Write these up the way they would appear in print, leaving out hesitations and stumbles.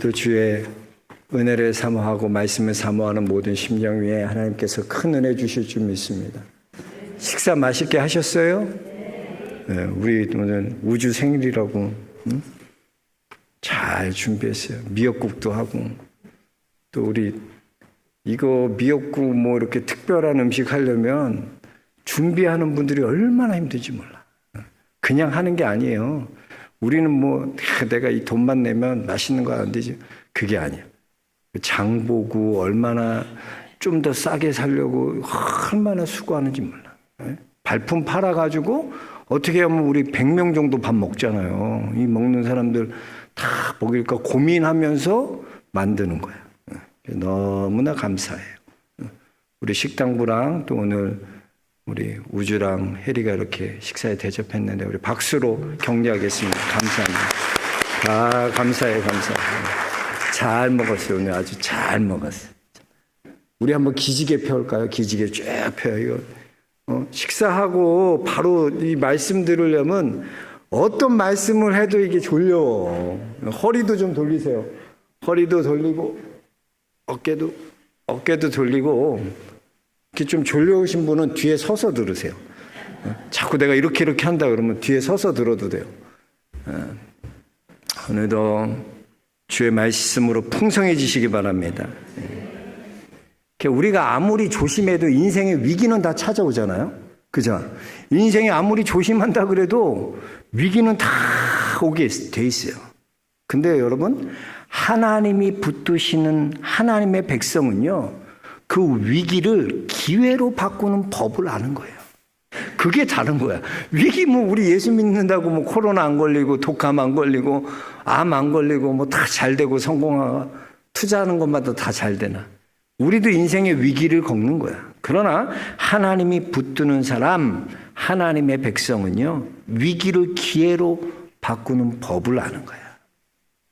오늘도 주의 은혜를 사모하고 말씀을 사모하는 모든 심령 위에 하나님께서 큰 은혜 주실 줄 믿습니다. 식사 맛있게 하셨어요? 네, 우리 오늘 우주 생일이라고 잘 준비했어요. 미역국도 하고 또 우리 이거 미역국 뭐 이렇게 특별한 음식 하려면 준비하는 분들이 얼마나 힘든지 몰라. 그냥 하는 게 아니에요. 우리는 뭐 내가 이 돈만 내면 맛있는 거 안 되지. 그게 아니야. 장 보고 얼마나 좀 더 싸게 살려고 얼마나 수고하는지 몰라. 발품 팔아가지고 어떻게 하면 우리 100명 정도 밥 먹잖아요. 이 먹는 사람들 다 먹일까 고민하면서 만드는 거야. 너무나 감사해요. 우리 식당부랑 또 오늘 우리 우주랑 혜리가 이렇게 식사에 대접했는데 우리 박수로 격려하겠습니다. 감사합니다. 아, 감사해요. 감사해요. 잘 먹었어요. 오늘 아주 잘 먹었어요. 우리 한번 기지개 펴올까요? 기지개 쫙 펴요. 이거 식사하고 바로 이 말씀 들으려면 어떤 말씀을 해도 이게 졸려. 허리도 좀 돌리세요. 허리도 돌리고 어깨도 돌리고 이렇게 좀 졸려오신 분은 뒤에 서서 들으세요. 자꾸 내가 이렇게 한다 그러면 뒤에 서서 들어도 돼요. 오늘도 주의 말씀으로 풍성해지시기 바랍니다. 우리가 아무리 조심해도 인생의 위기는 다 찾아오잖아요. 그죠? 인생이 아무리 조심한다 그래도 위기는 다 오게 돼 있어요. 근데 여러분, 하나님이 붙드시는 하나님의 백성은요, 그 위기를 기회로 바꾸는 법을 아는 거예요. 그게 다른 거야. 위기 뭐 우리 예수 믿는다고 뭐 코로나 안 걸리고 독감 안 걸리고 암 안 걸리고 뭐 다 잘 되고 성공하고 투자하는 것마다 다 잘 되나. 우리도 인생의 위기를 겪는 거야. 그러나 하나님이 붙드는 사람, 하나님의 백성은요, 위기를 기회로 바꾸는 법을 아는 거야.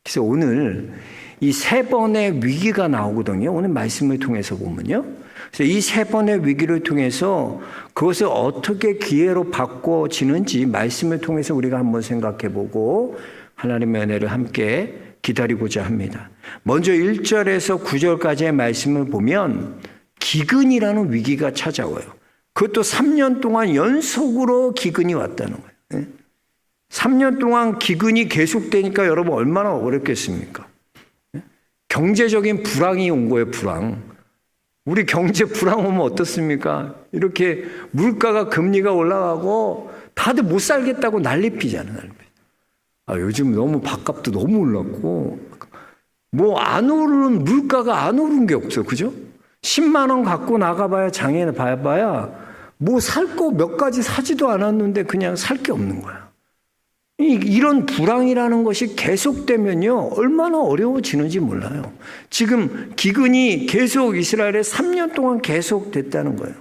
그래서 오늘 이 세 번의 위기가 나오거든요. 오늘 말씀을 통해서 보면요. 그래서 이 세 번의 위기를 통해서 그것을 어떻게 기회로 바꿔지는지 말씀을 통해서 우리가 한번 생각해 보고 하나님의 은혜를 함께 기다리고자 합니다. 먼저 1절에서 9절까지의 말씀을 보면 기근이라는 위기가 찾아와요. 그것도 3년 동안 연속으로 기근이 왔다는 거예요. 3년 동안 기근이 계속되니까 여러분 얼마나 어렵겠습니까? 경제적인 불황이 온 거예요. 불황. 우리 경제 불황 오면 어떻습니까? 이렇게 물가가 금리가 올라가고 다들 못 살겠다고 난리피잖아요. 요즘 너무 밥값도 너무 올랐고 뭐 안 오르는 물가가 안 오른 게 없어. 그죠? 10만 원 갖고 나가봐야 장에 봐야 뭐 살 거 몇 가지 사지도 않았는데 그냥 살 게 없는 거야. 이런 불황이라는 것이 계속되면요 얼마나 어려워지는지 몰라요. 지금 기근이 계속 이스라엘에 3년 동안 계속됐다는 거예요.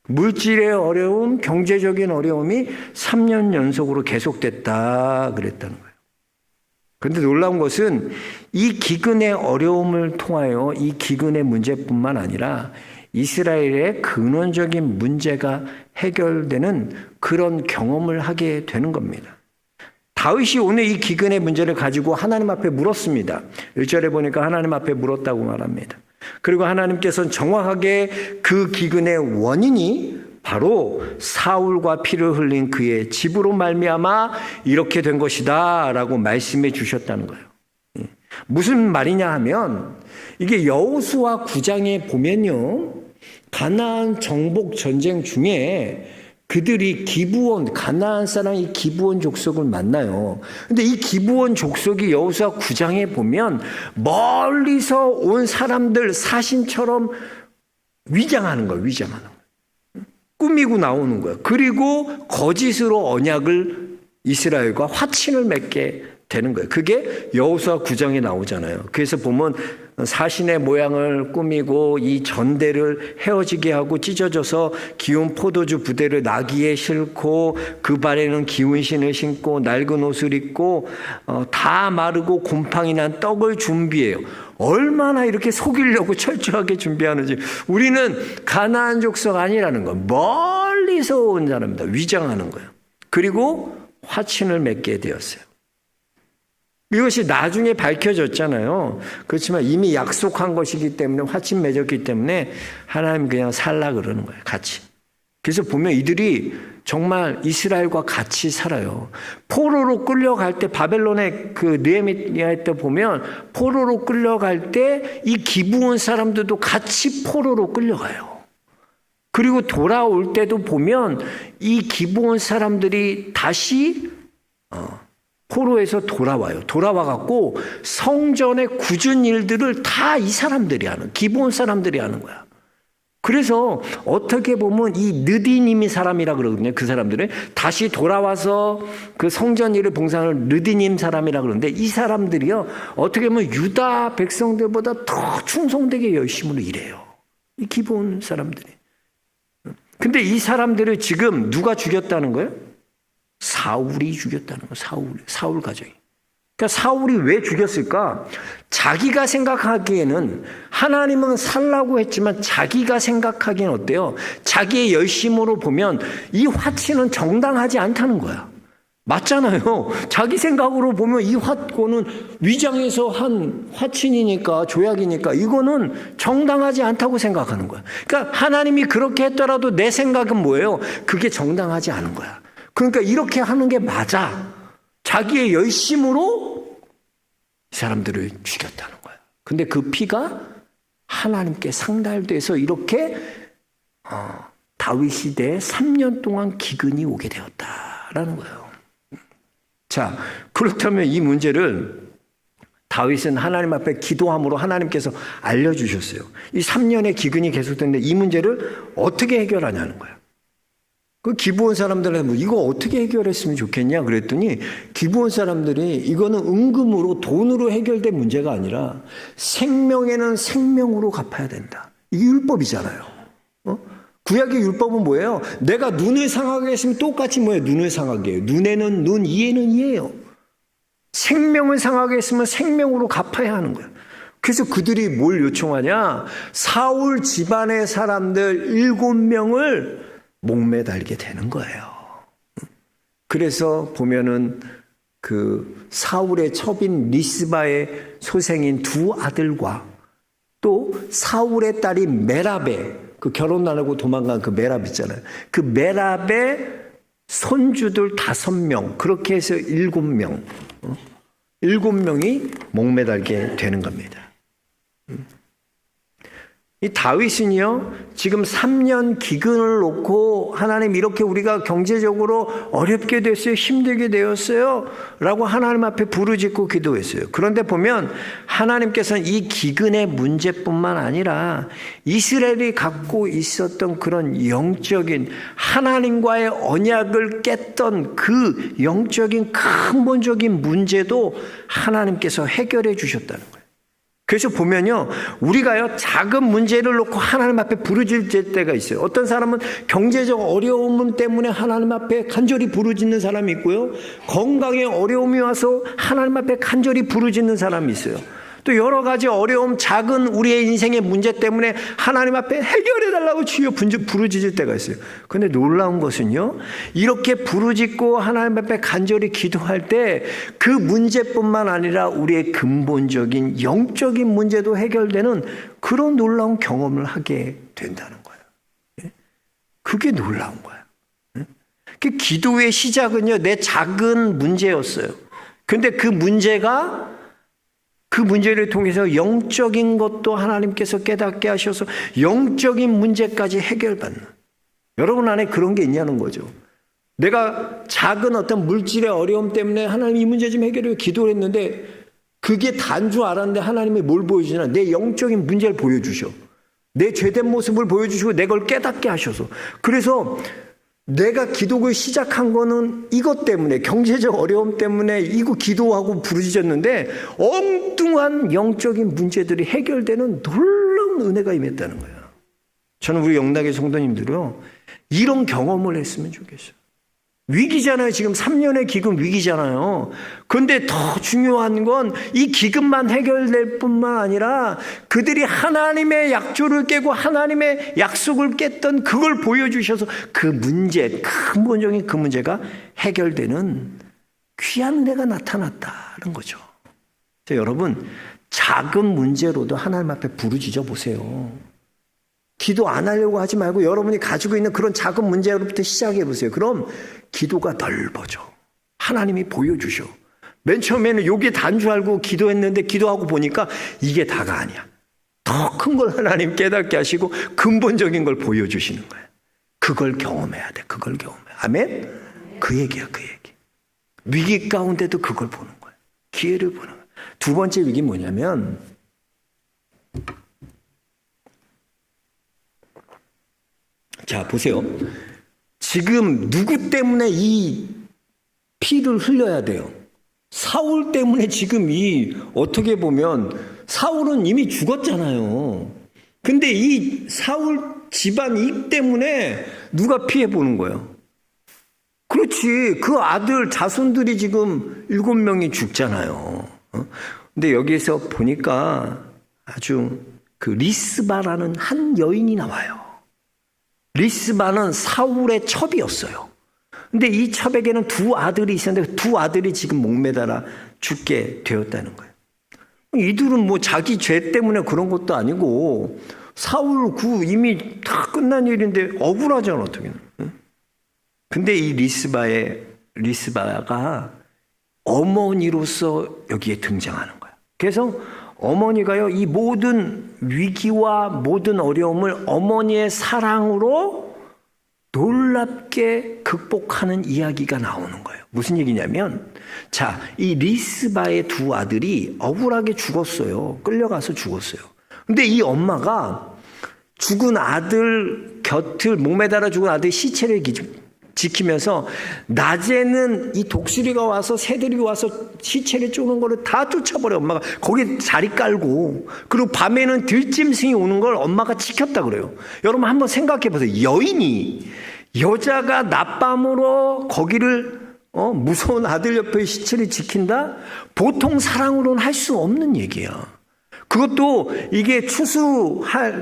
물질의 어려움, 경제적인 어려움이 3년 연속으로 계속됐다 그랬다는 거예요. 그런데 놀라운 것은 이 기근의 어려움을 통하여 이 기근의 문제뿐만 아니라 이스라엘의 근원적인 문제가 해결되는 그런 경험을 하게 되는 겁니다. 다윗이 오늘 이 기근의 문제를 가지고 하나님 앞에 물었습니다. 1절에 보니까 하나님 앞에 물었다고 말합니다. 그리고 하나님께서는 정확하게 그 기근의 원인이 바로 사울과 피를 흘린 그의 집으로 말미암아 이렇게 된 것이다 라고 말씀해 주셨다는 거예요. 무슨 말이냐 하면 이게 여호수아 9장에 보면요 가나안 정복 전쟁 중에 그들이 기브온, 가나안 사람이 기브온 족속을 만나요. 근데 이 기브온 족속이 여호수아 9장에 보면 멀리서 온 사람들 사신처럼 위장하는 거예요. 위장하는 거예요. 꾸미고 나오는 거예요. 그리고 거짓으로 언약을 이스라엘과 화친을 맺게 되는 거예요. 그게 여호수아 9장에 나오잖아요. 그래서 보면 사신의 모양을 꾸미고 이 전대를 헤어지게 하고 찢어져서 기운 포도주 부대를 나귀에 싣고 그 발에는 기운 신을 신고 낡은 옷을 입고 다 마르고 곰팡이 난 떡을 준비해요. 얼마나 이렇게 속이려고 철저하게 준비하는지. 우리는 가나안 족속 아니라는 거. 멀리서 온 사람입니다. 위장하는 거예요. 그리고 화친을 맺게 되었어요. 이것이 나중에 밝혀졌잖아요. 그렇지만 이미 약속한 것이기 때문에, 화친 맺었기 때문에 하나님 그냥 살라 그러는 거예요. 같이. 그래서 보면 이들이 정말 이스라엘과 같이 살아요. 포로로 끌려갈 때, 바벨론의 그 느헤미야 때 보면 포로로 끌려갈 때 이 기브온 사람들도 같이 포로로 끌려가요. 그리고 돌아올 때도 보면 이 기브온 사람들이 다시 포로에서 돌아와요. 돌아와 갖고 성전의 굳은 일들을 다 이 사람들이 하는, 기브온 사람들이 하는 거야. 그래서 어떻게 보면 이 느디님이 사람이라 그러거든요. 그 사람들은 다시 돌아와서 그 성전 일을 봉사하는 느디님 사람이라 그러는데, 이 사람들이요 어떻게 보면 유다 백성들보다 더 충성되게 열심으로 일해요. 이 기브온 사람들이. 근데 이 사람들을 지금 누가 죽였다는 거예요? 사울이 죽였다는 거예요. 사울 가족이. 그러니까 사울이 왜 죽였을까? 자기가 생각하기에는, 하나님은 살라고 했지만 자기가 생각하기에는 어때요? 자기의 열심으로 보면 이 화친은 정당하지 않다는 거야. 맞잖아요. 자기 생각으로 보면 이 화고는 위장에서 한 화친이니까, 조약이니까 이거는 정당하지 않다고 생각하는 거야. 그러니까 하나님이 그렇게 했더라도 내 생각은 뭐예요? 그게 정당하지 않은 거야. 그러니까 이렇게 하는 게 맞아. 자기의 열심으로 이 사람들을 죽였다는 거야. 근데 그 피가 하나님께 상달돼서 이렇게 다윗 시대에 3년 동안 기근이 오게 되었다라는 거예요. 자, 그렇다면 이 문제를 다윗은 하나님 앞에 기도함으로 하나님께서 알려주셨어요. 이 3년의 기근이 계속됐는데 이 문제를 어떻게 해결하냐는 거예요. 그 기브온 사람들은 뭐 이거 어떻게 해결했으면 좋겠냐 그랬더니, 기브온 사람들이 이거는 은금으로, 돈으로 해결된 문제가 아니라 생명에는 생명으로 갚아야 된다. 이게 율법이잖아요. 구약의 율법은 뭐예요? 내가 눈을 상하게 했으면 똑같이 뭐예요? 눈을 상하게 해요. 눈에는 눈, 이에는 이예요. 생명을 상하게 했으면 생명으로 갚아야 하는 거예요. 그래서 그들이 뭘 요청하냐? 사울 집안의 사람들 7명을 목매달게 되는 거예요. 그래서 보면은 그 사울의 첩인 리스바의 소생인 2 아들과 또 사울의 딸이 메랍의, 그 결혼 안 하고 도망간 그 메랍 있잖아요. 그 메랍의 손주들 5명, 그렇게 해서 7명, 7명이 목매달게 되는 겁니다. 이 다윗은요, 지금 3년 기근을 놓고 하나님 이렇게 우리가 경제적으로 어렵게 됐어요, 힘들게 되었어요 라고 하나님 앞에 부르짖고 기도했어요. 그런데 보면 하나님께서는 이 기근의 문제뿐만 아니라 이스라엘이 갖고 있었던 그런 영적인 하나님과의 언약을 깼던 그 영적인 근본적인 문제도 하나님께서 해결해 주셨다는 거예요. 그래서 보면요, 우리가요 작은 문제를 놓고 하나님 앞에 부르짖을 때가 있어요. 어떤 사람은 경제적 어려움 때문에 하나님 앞에 간절히 부르짖는 사람이 있고요, 건강에 어려움이 와서 하나님 앞에 간절히 부르짖는 사람이 있어요. 또 여러 가지 어려움, 작은 우리의 인생의 문제 때문에 하나님 앞에 해결해달라고 주여 부르짖을 때가 있어요. 그런데 놀라운 것은요, 이렇게 부르짖고 하나님 앞에 간절히 기도할 때 그 문제뿐만 아니라 우리의 근본적인 영적인 문제도 해결되는 그런 놀라운 경험을 하게 된다는 거예요. 그게 놀라운 거예요. 그 기도의 시작은요, 내 작은 문제였어요. 그런데 그 문제를 통해서 영적인 것도 하나님께서 깨닫게 하셔서 영적인 문제까지 해결받는, 여러분 안에 그런 게 있냐는 거죠. 내가 작은 어떤 물질의 어려움 때문에 하나님 이 문제 좀 해결해 기도를 했는데 그게 다인 줄 알았는데 하나님이 뭘 보여주시나? 내 영적인 문제를 보여주셔. 내 죄된 모습을 보여주시고 내 걸 깨닫게 하셔서, 그래서 내가 기도를 시작한 거는 이것 때문에, 경제적 어려움 때문에 이거 기도하고 부르짖었는데 엉뚱한 영적인 문제들이 해결되는 놀라운 은혜가 임했다는 거예요. 저는 우리 영락의 성도님들요, 이런 경험을 했으면 좋겠어요. 위기잖아요. 지금 3년의 기근 위기잖아요. 그런데 더 중요한 건 이 기근만 해결될 뿐만 아니라 그들이 하나님의 약조를 깨고 하나님의 약속을 깼던 그걸 보여주셔서 그 문제, 근본적인 그 문제가 해결되는 귀한 은혜가 나타났다는 거죠. 여러분, 작은 문제로도 하나님 앞에 부르짖어 보세요. 기도 안 하려고 하지 말고 여러분이 가지고 있는 그런 작은 문제로부터 시작해 보세요. 그럼 기도가 넓어져. 하나님이 보여주셔. 맨 처음에는 요게 다인 줄 알고 기도했는데 기도하고 보니까 이게 다가 아니야. 더 큰 걸 하나님 깨닫게 하시고 근본적인 걸 보여주시는 거예요. 그걸 경험해야 돼. 그걸 경험해. 아멘? 그 얘기야, 그 얘기. 위기 가운데도 그걸 보는 거예요. 기회를 보는 거예요. 두 번째 위기는 뭐냐면, 자, 보세요. 지금 누구 때문에 이 피를 흘려야 돼요? 사울 때문에 지금 어떻게 보면 사울은 이미 죽었잖아요. 근데 이 사울 집안 이 때문에 누가 피해 보는 거예요? 그렇지. 그 아들 자손들이 지금 7명이 죽잖아요. 근데 여기에서 보니까 아주 그 리스바라는 한 여인이 나와요. 리스바는 사울의 첩이었어요. 근데 이 첩에게는 두 아들이 있었는데 두 아들이 지금 목매달아 죽게 되었다는 거예요. 이들은 뭐 자기 죄 때문에 그런 것도 아니고 사울 이미 다 끝난 일인데 억울하잖아, 어떻게. 근데 이 리스바가 어머니로서 여기에 등장하는 거야. 그래서 어머니가요, 이 모든 위기와 모든 어려움을 어머니의 사랑으로 놀랍게 극복하는 이야기가 나오는 거예요. 무슨 얘기냐면, 자, 이 리스바의 두 아들이 억울하게 죽었어요. 끌려가서 죽었어요. 근데 이 엄마가 죽은 아들 곁을, 목매달아 죽은 아들 시체를 지키면서 낮에는 이 독수리가 와서 새들이 와서 시체를 쪼는 거를 다 쫓아버려. 엄마가 거기에 자리 깔고, 그리고 밤에는 들짐승이 오는 걸 엄마가 지켰다 그래요. 여러분 한번 생각해 보세요. 여자가 낮밤으로 거기를 무서운 아들 옆에 시체를 지킨다? 보통 사랑으로는 할 수 없는 얘기야. 그것도 이게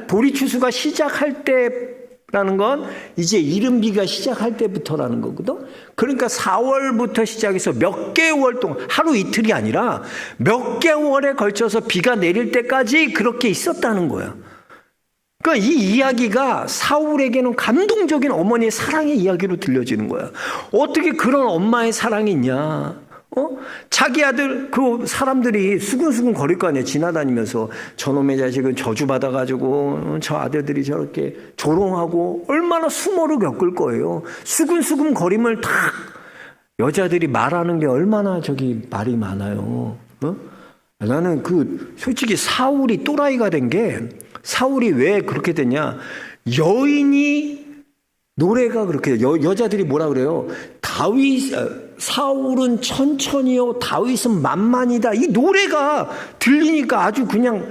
보리 추수가 시작할 때라는 건 이제 이른비가 시작할 때부터라는 거거든. 그러니까 4월부터 시작해서 몇 개월 동안, 하루 이틀이 아니라 몇 개월에 걸쳐서 비가 내릴 때까지 그렇게 있었다는 거야. 그러니까 이 이야기가 사울에게는 감동적인 어머니의 사랑의 이야기로 들려지는 거야. 어떻게 그런 엄마의 사랑이 있냐? 자기 아들, 그 사람들이 수근수근 거릴 거 아니야. 지나다니면서 저놈의 자식은 저주받아가지고 저 아들들이 저렇게 조롱하고 얼마나 수모를 겪을 거예요. 수근수근 거림을 다 여자들이 말하는 게 얼마나 말이 많아요. 나는 솔직히 사울이 또라이가 된 게, 사울이 왜 그렇게 됐냐? 여인이 노래가 그렇게, 여자들이 뭐라 그래요? 사울은 천천히요, 다윗은 만만이다. 이 노래가 들리니까 아주 그냥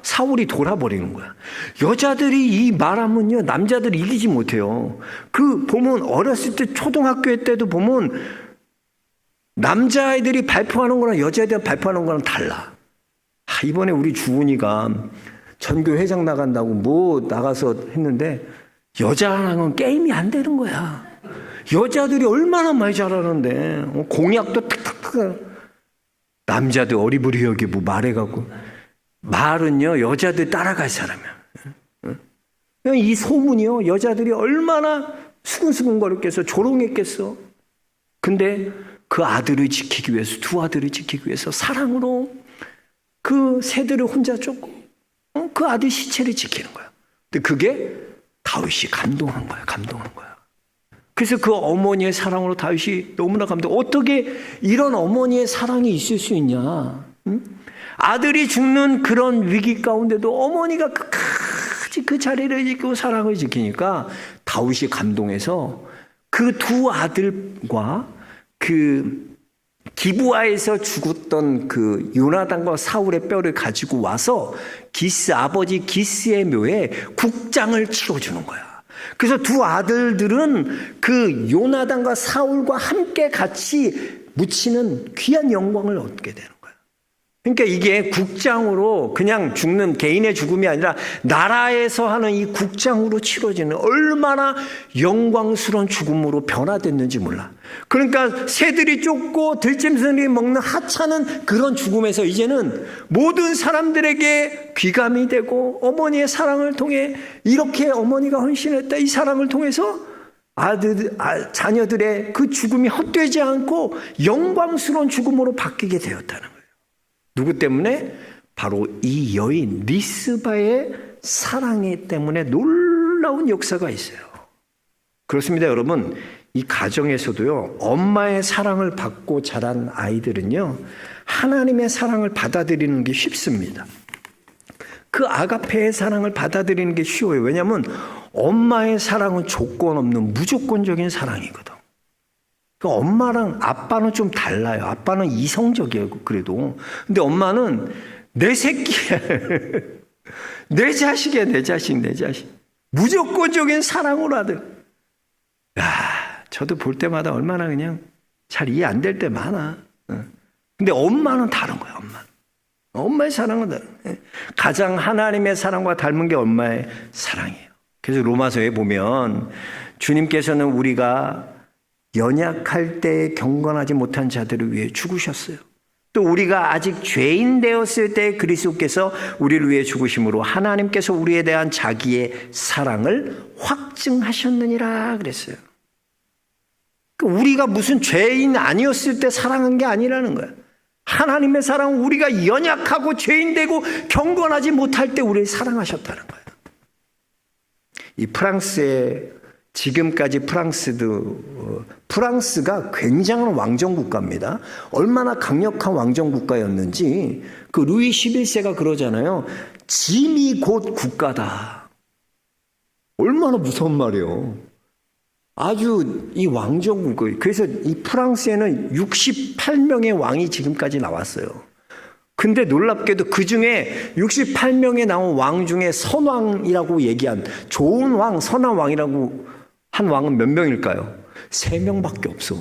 사울이 돌아버리는 거야. 여자들이 이 말하면요, 남자들이 이기지 못해요. 보면 어렸을 때 초등학교 때도 보면 남자아이들이 발표하는 거랑 여자애들 발표하는 거랑 달라. 이번에 우리 주은이가 전교 회장 나간다고 나가서 했는데 여자랑은 게임이 안 되는 거야. 여자들이 얼마나 많이 잘하는데 공약도 탁탁탁. 남자들 어리부리 여기고 말해갖고, 말은요 여자들 따라갈 사람이야. 이 소문이요, 여자들이 얼마나 수근수근거렸겠어, 조롱했겠어. 근데 그 아들을 지키기 위해서, 두 아들을 지키기 위해서 사랑으로 그 새들을 혼자 쫓고 그 아들 시체를 지키는 거야. 근데 그게 다윗이 감동한 거야. 그래서 그 어머니의 사랑으로 다윗이 너무나 어떻게 이런 어머니의 사랑이 있을 수 있냐? 응? 아들이 죽는 그런 위기 가운데도 어머니가 끝까지 그 자리를 지키고 사랑을 지키니까 다윗이 감동해서 그 두 아들과 기브아에서 죽었던 요나단과 사울의 뼈를 가지고 와서 아버지 기스의 묘에 국장을 치러주는 거야. 그래서 두 아들들은 요나단과 사울과 함께 같이 묻히는 귀한 영광을 얻게 되는 거야. 그러니까 이게 국장으로 그냥 죽는 개인의 죽음이 아니라 나라에서 하는 이 국장으로 치러지는 얼마나 영광스러운 죽음으로 변화됐는지 몰라. 그러니까 새들이 쫓고 들짐승이 먹는 하찮은 그런 죽음에서 이제는 모든 사람들에게 귀감이 되고 어머니의 사랑을 통해 이렇게 어머니가 헌신했다. 이 사랑을 통해서 자녀들의 그 죽음이 헛되지 않고 영광스러운 죽음으로 바뀌게 되었다는 거예요. 누구 때문에? 바로 이 여인 리스바의 사랑이 때문에 놀라운 역사가 있어요. 그렇습니다, 여러분. 이 가정에서도요, 엄마의 사랑을 받고 자란 아이들은요, 하나님의 사랑을 받아들이는 게 쉽습니다. 그 아가페의 사랑을 받아들이는 게 쉬워요. 왜냐하면 엄마의 사랑은 조건 없는 무조건적인 사랑이거든. 그러니까 엄마랑 아빠는 좀 달라요. 아빠는 이성적이에요, 그래도. 근데 엄마는 내 새끼야. 내 자식이야, 내 자식. 무조건적인 사랑으로 아들. 저도 볼 때마다 얼마나 그냥 잘 이해 안 될 때 많아. 근데 엄마는 다른 거야, 엄마의 사랑은 다른 거예요. 가장 하나님의 사랑과 닮은 게 엄마의 사랑이에요. 그래서 로마서에 보면 주님께서는 우리가 연약할 때 경건하지 못한 자들을 위해 죽으셨어요. 또 우리가 아직 죄인 되었을 때 그리스도께서 우리를 위해 죽으심으로 하나님께서 우리에 대한 자기의 사랑을 확증하셨느니라 그랬어요. 우리가 무슨 죄인 아니었을 때 사랑한 게 아니라는 거야. 하나님의 사랑은 우리가 연약하고 죄인 되고 경건하지 못할 때 우리를 사랑하셨다는 거야. 이 프랑스의 지금까지 프랑스가 굉장한 왕정 국가입니다. 얼마나 강력한 왕정 국가였는지 그 루이 11세가 그러잖아요. 짐이 곧 국가다. 얼마나 무서운 말이에요. 아주 이 왕정 국가. 그래서 이 프랑스에는 68명의 왕이 지금까지 나왔어요. 근데 놀랍게도 그 중에 68명에 나온 왕 중에 선왕이라고 얘기한 좋은 왕, 선한 왕이라고 한 왕은 몇 명일까요? 3명밖에 없어.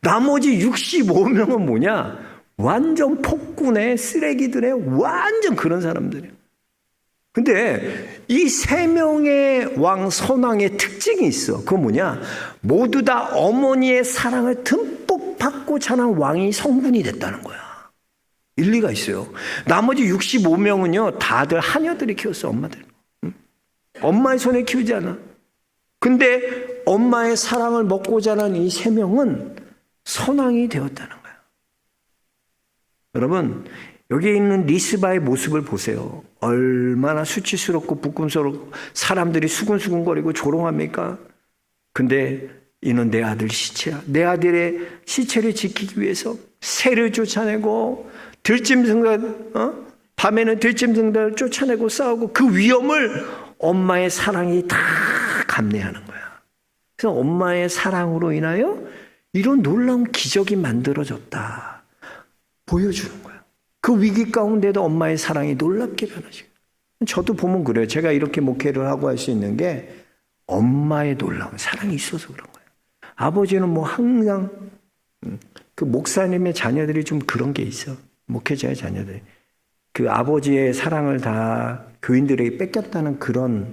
나머지 65명은 뭐냐? 완전 폭군의 쓰레기들의 완전 그런 사람들이에요. 근데 이 3명의 왕 선왕의 특징이 있어. 그건 뭐냐? 모두 다 어머니의 사랑을 듬뿍 받고 자란 왕이 성군이 됐다는 거야. 일리가 있어요. 나머지 65명은요, 다들 하녀들이 키웠어, 엄마들. 엄마의 손에 키우지 않아. 근데 엄마의 사랑을 먹고 자란 이 3명은 선왕이 되었다는 거야. 여러분, 여기 있는 리스바의 모습을 보세요. 얼마나 수치스럽고 부끄럽고 사람들이 수근수근거리고 조롱합니까? 근데 이는 내 아들 시체야. 내 아들의 시체를 지키기 위해서 새를 쫓아내고 들짐승들, 밤에는 들짐승들을 쫓아내고 싸우고 그 위험을 엄마의 사랑이 다 감내하는 거야. 그래서 엄마의 사랑으로 인하여 이런 놀라운 기적이 만들어졌다. 보여주는 거야. 그 위기 가운데도 엄마의 사랑이 놀랍게 변하죠. 저도 보면 그래요. 제가 이렇게 목회를 하고 할 수 있는 게 엄마의 놀라운 사랑이 있어서 그런 거예요. 아버지는 뭐 항상 그 목사님의 자녀들이 좀 그런 게 있어. 목회자의 자녀들이. 그 아버지의 사랑을 다 교인들에게 뺏겼다는 그런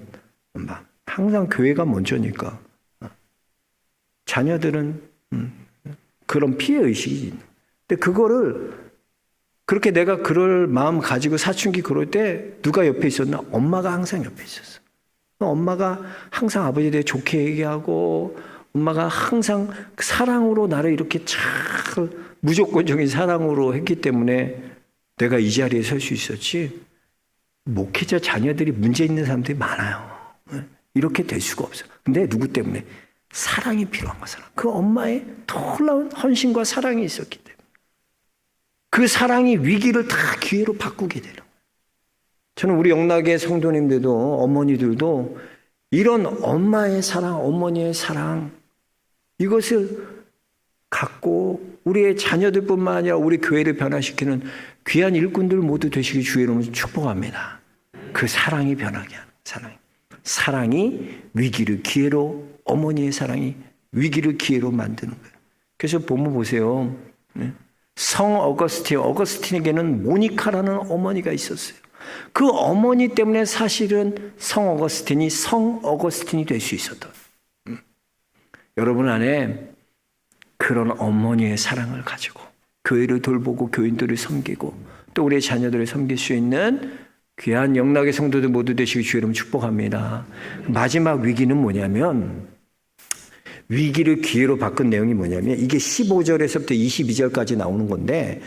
마음. 항상 교회가 먼저니까. 자녀들은 그런 피해의식이 있는. 근데 그거를 그렇게 내가 그럴 마음 가지고 사춘기 그럴 때 누가 옆에 있었나? 엄마가 항상 옆에 있었어. 엄마가 항상 아버지에 대해 좋게 얘기하고 엄마가 항상 사랑으로 나를 이렇게 잘 무조건적인 사랑으로 했기 때문에 내가 이 자리에 설 수 있었지. 목회자 자녀들이 문제 있는 사람들이 많아요. 이렇게 될 수가 없어요. 근데 누구 때문에? 사랑이 필요한 거잖아. 그 엄마의 놀라운 헌신과 사랑이 있었기 때문에. 그 사랑이 위기를 다 기회로 바꾸게 되는 거예요. 저는 우리 영락의 성도님들도 어머니들도 이런 엄마의 사랑, 어머니의 사랑 이것을 갖고 우리의 자녀들뿐만 아니라 우리 교회를 변화시키는 귀한 일꾼들 모두 되시길 주의 이름으로 축복합니다. 그 사랑이 변하게 하는 사랑이 위기를 기회로 어머니의 사랑이 위기를 기회로 만드는 거예요. 그래서 보면 보세요. 성 어거스틴에게는 모니카라는 어머니가 있었어요. 그 어머니 때문에 사실은 성 어거스틴이 될 수 있었던. 여러분 안에 그런 어머니의 사랑을 가지고 교회를 돌보고 교인들을 섬기고 또 우리의 자녀들을 섬길 수 있는 귀한 영락의 성도들 모두 되시기 주의 이름 축복합니다. 마지막 위기는 뭐냐면, 위기를 기회로 바꾼 내용이 뭐냐면, 이게 15절에서부터 22절까지 나오는 건데,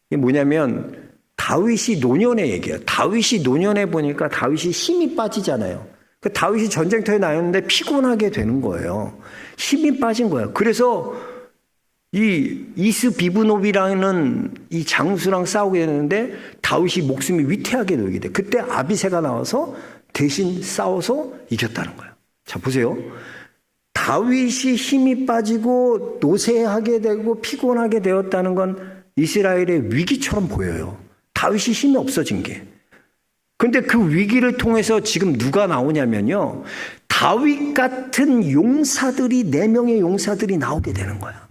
이게 뭐냐면 다윗이 노년의 얘기예요. 다윗이 노년에 보니까 다윗이 힘이 빠지잖아요. 그 다윗이 전쟁터에 나왔는데 피곤하게 되는 거예요. 힘이 빠진 거예요. 그래서 이 이스비브노비라는 이 장수랑 싸우게 되는데 다윗이 목숨이 위태하게 놓이게 돼. 그때 아비새가 나와서 대신 싸워서 이겼다는 거예요. 자, 보세요. 다윗이 힘이 빠지고 노쇠하게 되고 피곤하게 되었다는 건 이스라엘의 위기처럼 보여요. 다윗이 힘이 없어진 게. 근데 그 위기를 통해서 지금 누가 나오냐면요, 다윗 같은 용사들이, 4명의 용사들이 나오게 되는 거야.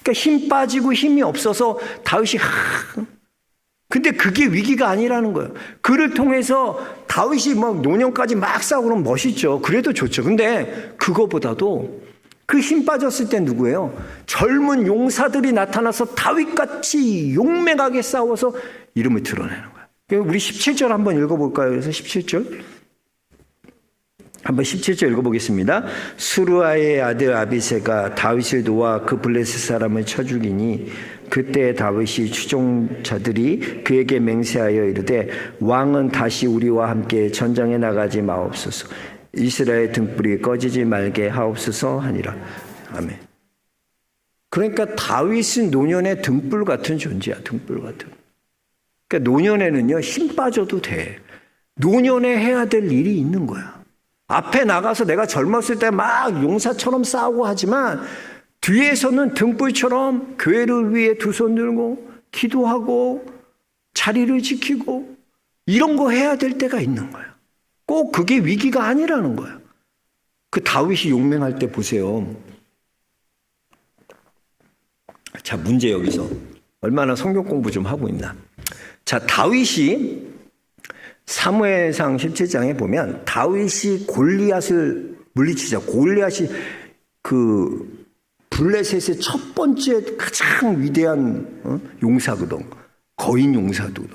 그러니까 힘 빠지고 힘이 없어서 다윗이 근데 그게 위기가 아니라는 거예요. 그를 통해서 다윗이 막 노년까지 막 싸우고 그러면 멋있죠. 그래도 좋죠. 근데 그거보다도 그 힘 빠졌을 때 누구예요? 젊은 용사들이 나타나서 다윗같이 용맹하게 싸워서 이름을 드러내는 거예요. 우리 17절 한번 읽어볼까요? 그래서 17절 한번 17절 읽어보겠습니다. 수루아의 아들 아비새가 다윗을 도와 그 블레셋 사람을 쳐 죽이니 그때 다윗이 추종자들이 그에게 맹세하여 이르되 왕은 다시 우리와 함께 전장에 나가지 마옵소서. 이스라엘 등불이 꺼지지 말게 하옵소서 하니라. 아멘. 그러니까 다윗은 노년의 등불 같은 존재야. 등불 같은. 그러니까 노년에는요, 힘 빠져도 돼. 노년에 해야 될 일이 있는 거야. 앞에 나가서 내가 젊었을 때 막 용사처럼 싸우고 하지만 뒤에서는 등불처럼 교회를 위해 두 손 들고 기도하고 자리를 지키고 이런 거 해야 될 때가 있는 거야. 꼭 그게 위기가 아니라는 거야. 그 다윗이 용맹할 때 보세요. 자, 문제 여기서 얼마나 성경 공부 좀 하고 있나. 자, 다윗이 사무엘상 17장에 보면 다윗이 골리앗을 물리치자. 골리앗이 그 블레셋의 첫 번째 가장 위대한 용사거든. 거인 용사거든.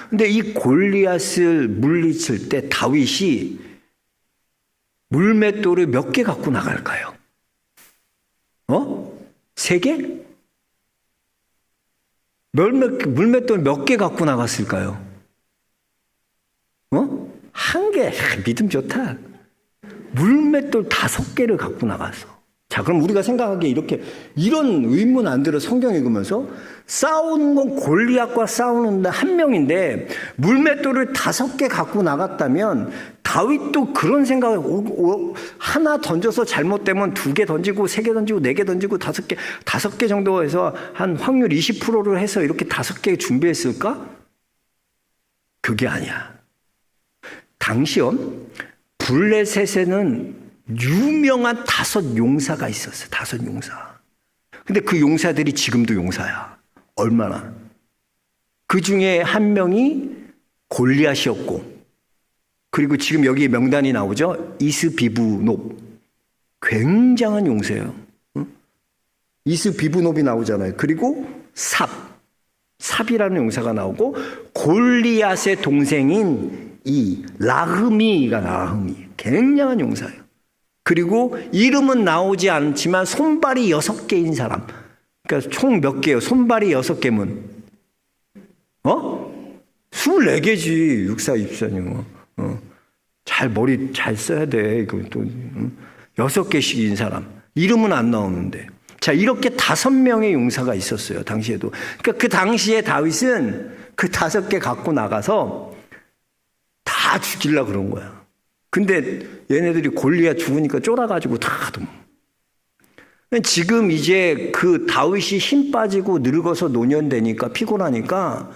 근데 이 골리앗을 물리칠 때 다윗이 물맷돌을 몇 개 갖고 나갈까요? 3개? 물맷돌 몇 개 갖고 나갔을까요? 1개. 믿음 좋다. 물맷돌 5개를 갖고 나갔어. 자, 그럼 우리가 생각하기에 이런 의문 안 들어. 성경 읽으면서 싸우는 건 골리앗과 싸우는데 1명인데 물맷돌을 5개 갖고 나갔다면 다윗도 그런 생각을 하나 던져서 잘못되면 2개 던지고 3개 던지고 4개 던지고 5개 정도 해서 한 확률 20%를 해서 이렇게 5개 준비했을까? 그게 아니야. 당시요, 블레셋에는 유명한 5 용사가 있었어요. 5 용사. 근데 그 용사들이 지금도 용사야. 얼마나? 그 중에 1명이 골리앗이었고, 그리고 지금 여기 명단이 나오죠. 이스비브노b. 굉장한 용사예요. 이스비브노b이 나오잖아요. 그리고 삽이라는 용사가 나오고, 골리앗의 동생인 이 라흐미 굉장한 용사예요. 그리고 이름은 나오지 않지만 손발이 6개인 사람. 그러니까 총 몇 개예요? 손발이 6개면 24개지. 6424님. 잘 머리 잘 써야 돼. 이거 또 6개씩인 사람. 이름은 안 나오는데. 자, 이렇게 5명의 용사가 있었어요. 당시에도. 그러니까 그 당시에 다윗은 그 5개 갖고 나가서 다 죽이려고 그런 거야. 근데 얘네들이 골리앗 죽으니까 쫄아가지고 다 도망. 지금 이제 그 다윗이 힘 빠지고 늙어서 노년되니까 피곤하니까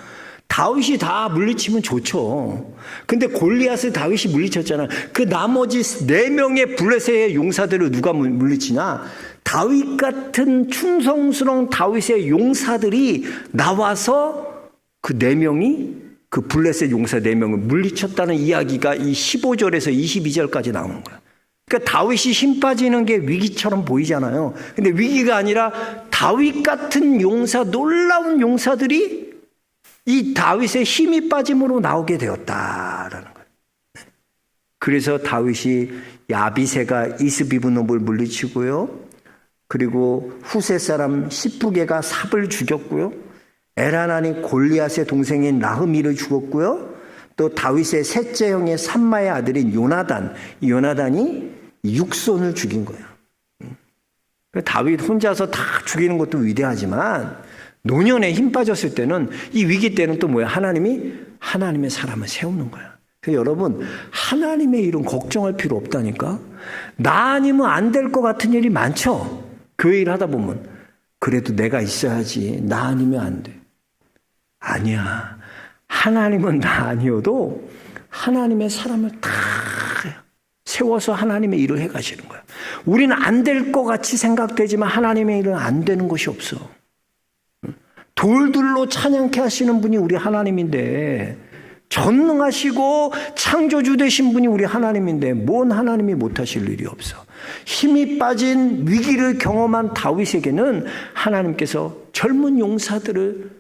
다윗이 다 물리치면 좋죠. 근데 골리앗을 다윗이 물리쳤잖아. 그 나머지 4명의 블레셋의 용사들을 누가 물리치냐? 다윗 같은 충성스러운 다윗의 용사들이 나와서 그 4명이 그 블레셋 용사 4명을 물리쳤다는 이야기가 이 15절에서 22절까지 나오는 거예요. 그러니까 다윗이 힘 빠지는 게 위기처럼 보이잖아요. 근데 위기가 아니라 다윗 같은 용사, 놀라운 용사들이 이 다윗의 힘이 빠짐으로 나오게 되었다라는 거예요. 그래서 다윗이 야비새가 이스비브놈을 물리치고요. 그리고 후세 사람 시프게가 삽을 죽였고요. 에라난이 골리앗의 동생인 라흐미를 죽였고요. 또 다윗의 셋째 형의 삼마의 아들인 요나단, 이 요나단이 육손을 죽인 거예요. 다윗 혼자서 다 죽이는 것도 위대하지만 노년에 힘 빠졌을 때는 이 위기 때는 또 뭐야? 하나님의 사람을 세우는 거야. 그래서 여러분, 하나님의 일은 걱정할 필요 없다니까. 나 아니면 안 될 것 같은 일이 많죠. 교회 일 하다 보면 그래도 내가 있어야지. 나 아니면 안 돼. 아니야. 하나님은 나 아니어도 하나님의 사람을 다 세워서 하나님의 일을 해가시는 거야. 우리는 안 될 것 같이 생각되지만 하나님의 일은 안 되는 것이 없어. 돌들로 찬양케 하시는 분이 우리 하나님인데, 전능하시고 창조주 되신 분이 우리 하나님인데 뭔 하나님이 못하실 일이 없어. 힘이 빠진 위기를 경험한 다윗에게는 하나님께서 젊은 용사들을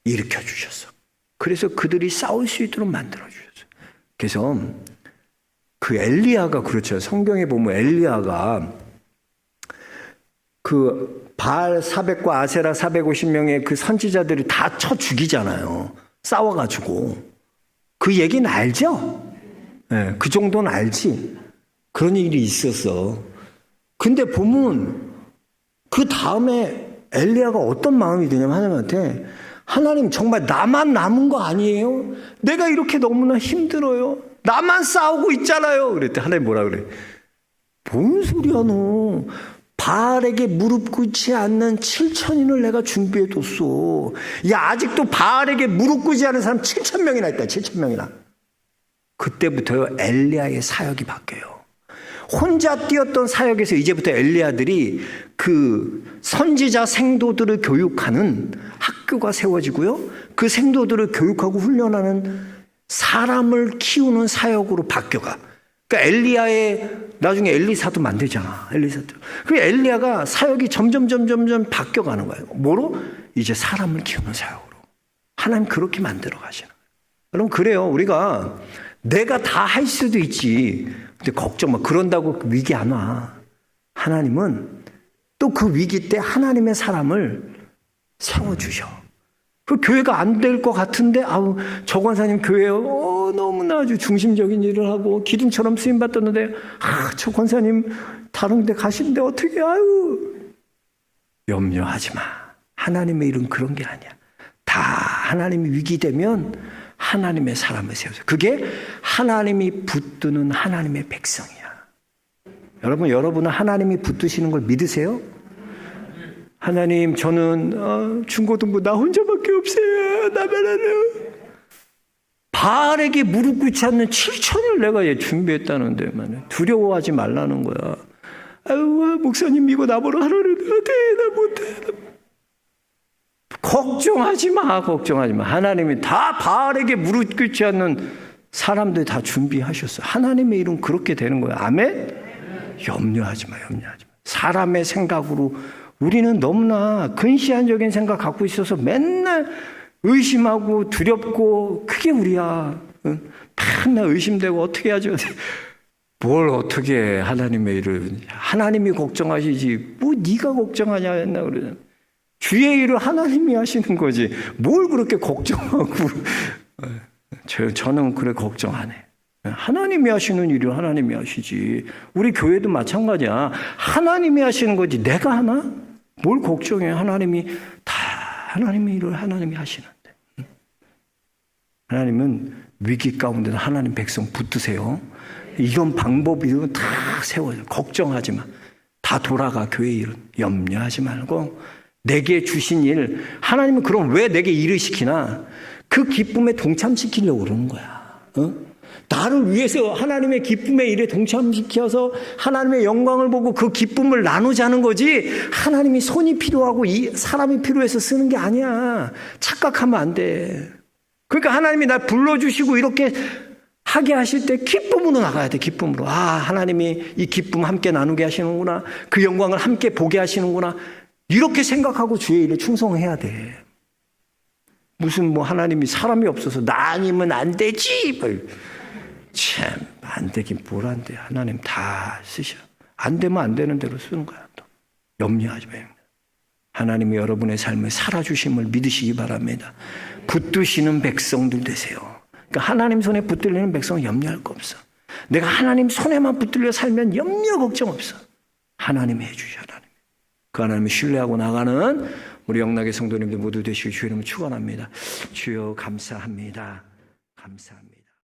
일으켜 주셨어. 그래서 그들이 싸울 수 있도록 만들어 주셨어. 그래서 그 엘리야가 그렇죠. 성경에 보면 엘리야가 그 바알 400과 아세라 450명의 그 선지자들이 다 쳐 죽이잖아요. 싸워가지고. 그 얘기는 알죠? 네, 그 정도는 알지. 그런 일이 있었어. 근데 보면 그 다음에 엘리야가 어떤 마음이 드냐면 하나님한테, 하나님 정말 나만 남은 거 아니에요? 내가 이렇게 너무나 힘들어요. 나만 싸우고 있잖아요. 그랬더니 하나님 뭐라 그래? 뭔 소리야 너. 바알에게 무릎 꿇지 않는 7,000인을 내가 준비해뒀어. 야, 아직도 바알에게 무릎 꿇지 않은 사람 7,000명이나 있다. 7,000명이나. 그때부터 엘리야의 사역이 바뀌어요. 혼자 뛰었던 사역에서 이제부터 엘리야들이 그 선지자 생도들을 교육하는 학교가 세워지고요. 그 생도들을 교육하고 훈련하는 사람을 키우는 사역으로 바뀌어가. 그러니까 엘리야의 나중에 엘리사도 만들잖아. 엘리사도. 그 엘리야가 사역이 점점 바뀌어가는 거예요. 뭐로? 이제 사람을 키우는 사역으로. 하나님 그렇게 만들어 가시는 거예요. 여러분 그래요. 우리가 내가 다 할 수도 있지. 근데 걱정 마. 그런다고 위기 안 와. 하나님은 또 그 위기 때 하나님의 사람을 세워주셔. 그 교회가 안 될 것 같은데, 아우, 저 권사님 교회에 너무나 아주 중심적인 일을 하고 기둥처럼 쓰임 받았는데, 저 권사님 다른 데 가시는데 어떻게, 아유. 염려하지 마. 하나님의 일은 그런 게 아니야. 다 하나님이 위기되면 하나님의 사람을 세워서. 그게 하나님이 붙드는 하나님의 백성이야. 여러분은 하나님이 붙드시는 걸 믿으세요? 하나님, 저는 중고등부 나 혼자밖에 없어요. 나만 알아요. 바알에게 무릎 꿇지 않는 7,000을 내가 준비했다는데 두려워하지 말라는 거야. 아유, 목사님 이거 나보러 하라는데 나 못해. 걱정하지 마. 하나님이 다 바알에게 무릎 꿇지 않는 사람들 다 준비하셨어. 하나님의 일은 그렇게 되는 거야. 아멘? 염려하지 마. 사람의 생각으로 우리는 너무나 근시안적인 생각 갖고 있어서 맨날 의심하고 두렵고 그게 우리야. 맨날 의심되고 어떻게 하죠? 뭘 어떻게 해, 하나님의 일을. 하나님이 걱정하시지 뭐 네가 걱정하냐 했나 그러잖아. 주의 일을 하나님이 하시는 거지. 뭘 그렇게 걱정하고. 저는 그래 걱정 안 해. 하나님이 하시는 일을 하나님이 하시지. 우리 교회도 마찬가지야. 하나님이 하시는 거지 내가 하나? 뭘 걱정해. 하나님이 다 하나님의 일을 하나님이 하시는데. 하나님은 위기 가운데서 하나님 백성 붙드세요. 이런 방법 이런 다 세워요. 걱정하지 마. 다 돌아가. 교회 일은 염려하지 말고 내게 주신 일. 하나님은 그럼 왜 내게 일을 시키나? 그 기쁨에 동참시키려고 그러는 거야. 나를 위해서 하나님의 기쁨의 일에 동참시켜서 하나님의 영광을 보고 그 기쁨을 나누자는 거지, 하나님이 손이 필요하고 이 사람이 필요해서 쓰는 게 아니야. 착각하면 안 돼. 그러니까 하나님이 날 불러주시고 이렇게 하게 하실 때 기쁨으로 나가야 돼. 기쁨으로. 하나님이 이 기쁨 함께 나누게 하시는구나. 그 영광을 함께 보게 하시는구나. 이렇게 생각하고 주의 일에 충성해야 돼. 무슨 하나님이 사람이 없어서 나 아니면 안 되지. 참, 안 되긴 뭘 안 돼. 하나님 다 쓰셔. 안 되면 안 되는 대로 쓰는 거야. 또 염려하지 마요. 하나님이 여러분의 삶을 살아주심을 믿으시기 바랍니다. 붙드시는 백성들 되세요. 그러니까 하나님 손에 붙들리는 백성은 염려할 거 없어. 내가 하나님 손에만 붙들려 살면 염려 걱정 없어. 하나님이 해주셔. 하나님. 그 하나님을 신뢰하고 나가는 우리 영락의 성도님들 모두 되시길 주의 이름으로 축원합니다. 주여 감사합니다. 감사합니다.